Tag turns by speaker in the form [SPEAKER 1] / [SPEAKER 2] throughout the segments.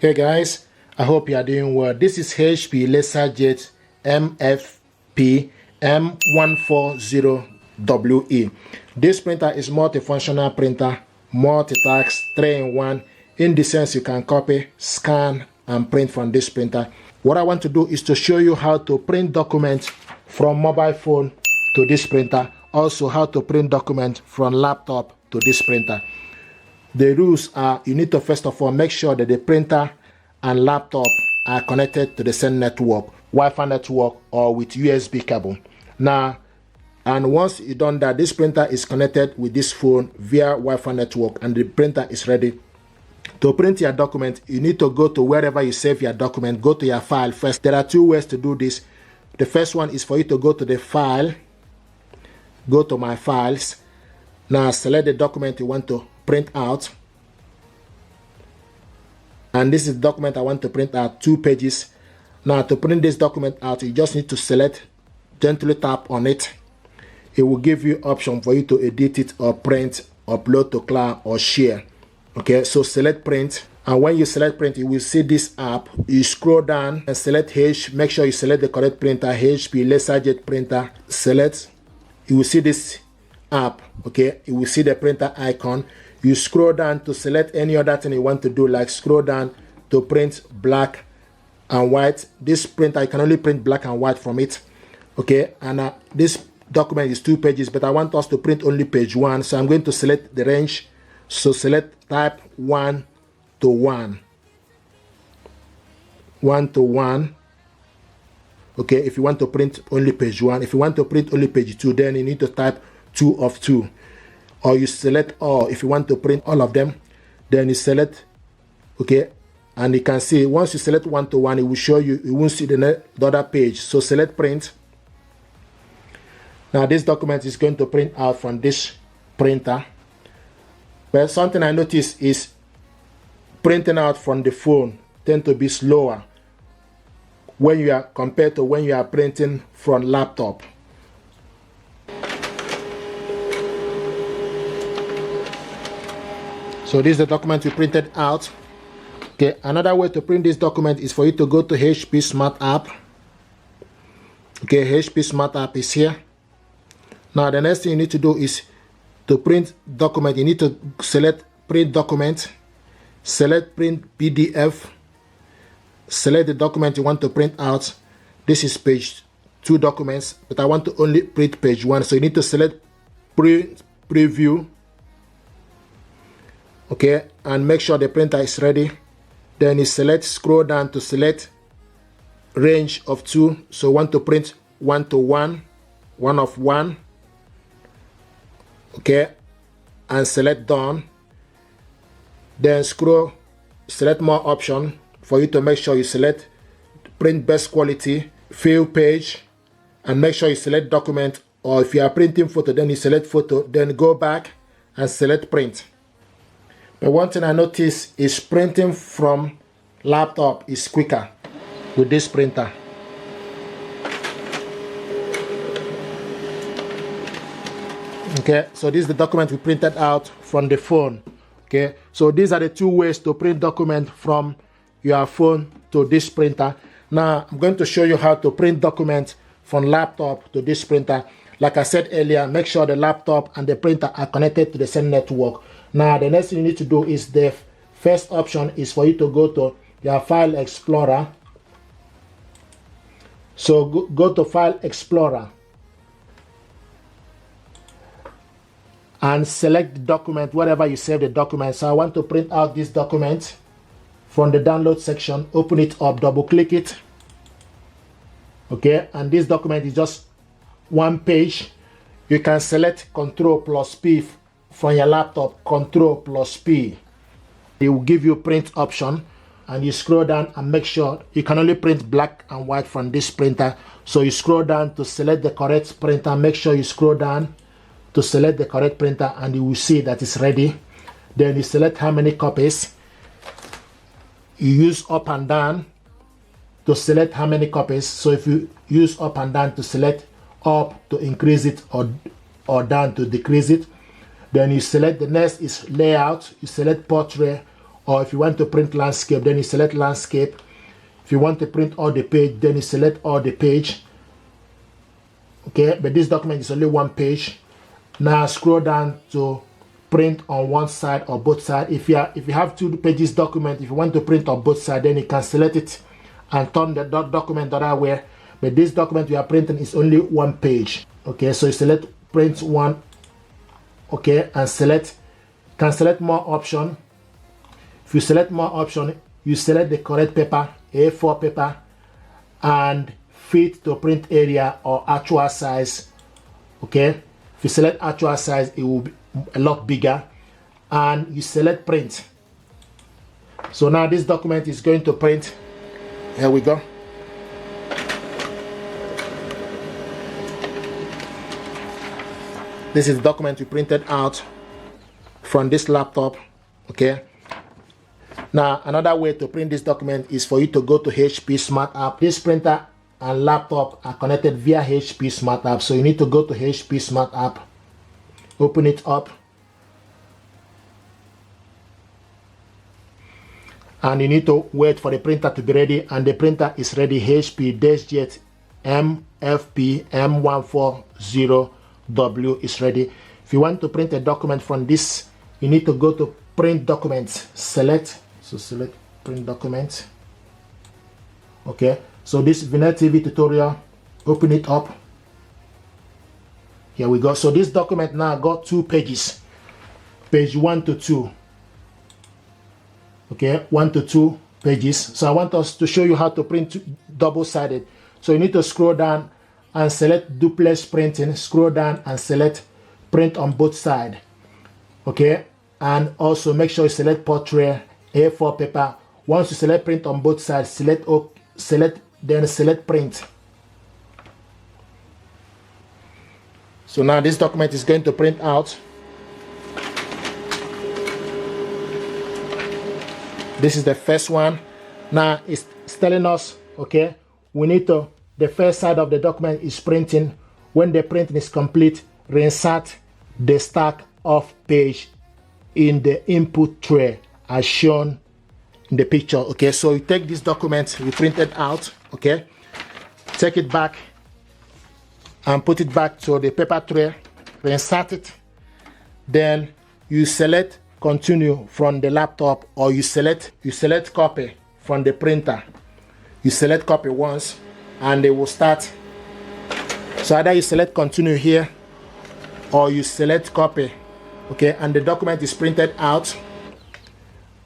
[SPEAKER 1] Hey guys, I hope you are doing well. This is HP LaserJet MFP M140WE. This printer is multifunctional printer, multitask, 3-in-1. In the sense you can copy, scan, and print from this printer. What I want to do is to show you how to print documents from mobile phone to this printer. Also how to print documents from laptop to this printer. The rules are you need to first of all make sure that the printer and laptop are connected to the same network, Wi-Fi network or with USB cable. Now, and once you've done that, this printer is connected with this phone via Wi-Fi network and the printer is ready. To print your document, you need to go to wherever you save your document, go to your file first. There are two ways to do this. The first one is for you to go to the file, go to my files. Now select the document you want to print out. And this is the document I want to print out, 2 pages. Now to print this document out, you just need to select, gently tap on it. It will give you option for you to edit it or print, upload to cloud or share. Okay, so select print, and when you select print, you will see this app. You scroll down and select H. Make sure you select the correct printer, HP LaserJet printer. Select. You will see this app. Okay, you will see the printer icon. You scroll down to select any other thing you want to do, like scroll down to print black and white. This printer, I can only print black and white from it. Okay, and this document is 2 pages, but I want us to print only page 1. So I'm going to select the range. So select type 1 to 1. 1 to 1. Okay, if you want to print only page 1. If you want to print only page 2, then you need to type 2 of 2. Or you select all. If you want to print all of them, then you select, okay, and you can see once you select 1 to 1, it will show you, you won't see the other page. So select print. Now this document is going to print out from this printer. But something I noticed is printing out from the phone tend to be slower when you are compared to when you are printing from laptop. So this is the document we printed out. Okay, another way to print this document is for you to go to HP Smart App. Okay, HP Smart App is here. Now the next thing you need to do is to print document. You need to select print document, select print PDF, select the document you want to print out. This is page 2 documents, but I want to only print page 1. So you need to select print preview. Okay, and make sure the printer is ready. Then you select, scroll down to select range of 2. So want to print 1 to 1, 1 of 1. Okay, and select done. Then scroll, select more option for you to make sure you select print best quality, fill page, and make sure you select document, or if you are printing photo, then you select photo, then go back and select print. But one thing I noticed is printing from laptop is quicker with this printer. Okay, so this is the document we printed out from the phone. Okay, so these are the 2 ways to print document from your phone to this printer. Now I'm going to show you how to print document from laptop to this printer. Like I said earlier, make sure the laptop and the printer are connected to the same network. Now the next thing you need to do is the first option is for you to go to your File Explorer. So go to File Explorer and select the document wherever you save the document. So I want to print out this document from the download section. Open it up, double click it. Okay, and this document is just 1 page. You can select Ctrl+P from your laptop, Ctrl+P. It will give you print option, and you scroll down and make sure you can only print black and white from this printer. So you scroll down to select the correct printer. Make sure you scroll down to select the correct printer, and you will see that it's ready. Then you select how many copies. You use up and down to select how many copies. So if you use up and down to select up to increase it or down to decrease it, then you select the next is layout. You select portrait or if you want to print landscape, then you select landscape. If you want to print all the page, then you select all the page. Okay, but this document is only one page. Now scroll down to print on one side or both sides. If you have 2 pages document, if you want to print on both sides, then you can select it and turn the document the other way. But this document you are printing is only one page. Okay, so you select print one. Okay, and can select more option. If you select more option, you select the correct paper, A4 paper, and fit to print area or actual size. Okay, if you select actual size, it will be a lot bigger, and you select print. So now this document is going to print. Here we go. This is the document we printed out from this laptop. Okay, now another way to print this document is for you to go to HP Smart App. This printer and laptop are connected via HP Smart App, so you need to go to HP Smart App, open it up, and you need to wait for the printer to be ready, and the printer is ready. HP LaserJet MFP M140W is ready. If you want to print a document from this, you need to go to print documents, select print document. Okay, so this Vinyl TV tutorial, open it up. Here we go. So this document now got 2 pages, page 1 to 2. Okay, 1 to 2 pages. So I want us to show you how to print double-sided. So you need to scroll down and select duplex printing, scroll down and select print on both sides. Okay, and also make sure you select portrait, A4 paper. Once you select print on both sides, select print. So now this document is going to print out. This is the first one. Now it's telling us, okay, we need to, the first side of the document is printing. When the printing is complete, reinsert the stack of page in the input tray as shown in the picture. Okay, so you take this document we printed out, okay, take it back and put it back to the paper tray, reinsert it, then you select continue from the laptop, or you select copy from the printer. You select copy once and it will start. So either you select continue here or you select copy. Okay, and the document is printed out.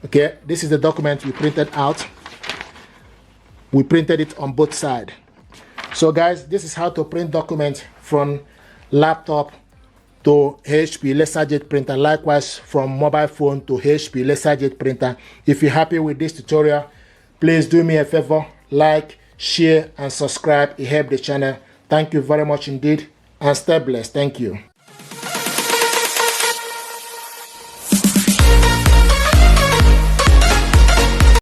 [SPEAKER 1] Okay, this is the document we printed out. We printed it on both sides. So guys, this is how to print document from laptop to HP LaserJet printer, likewise from mobile phone to HP LaserJet printer. If you're happy with this tutorial, please do me a favor, like, share and subscribe. It helps the channel. Thank you very much indeed, and stay blessed. Thank you.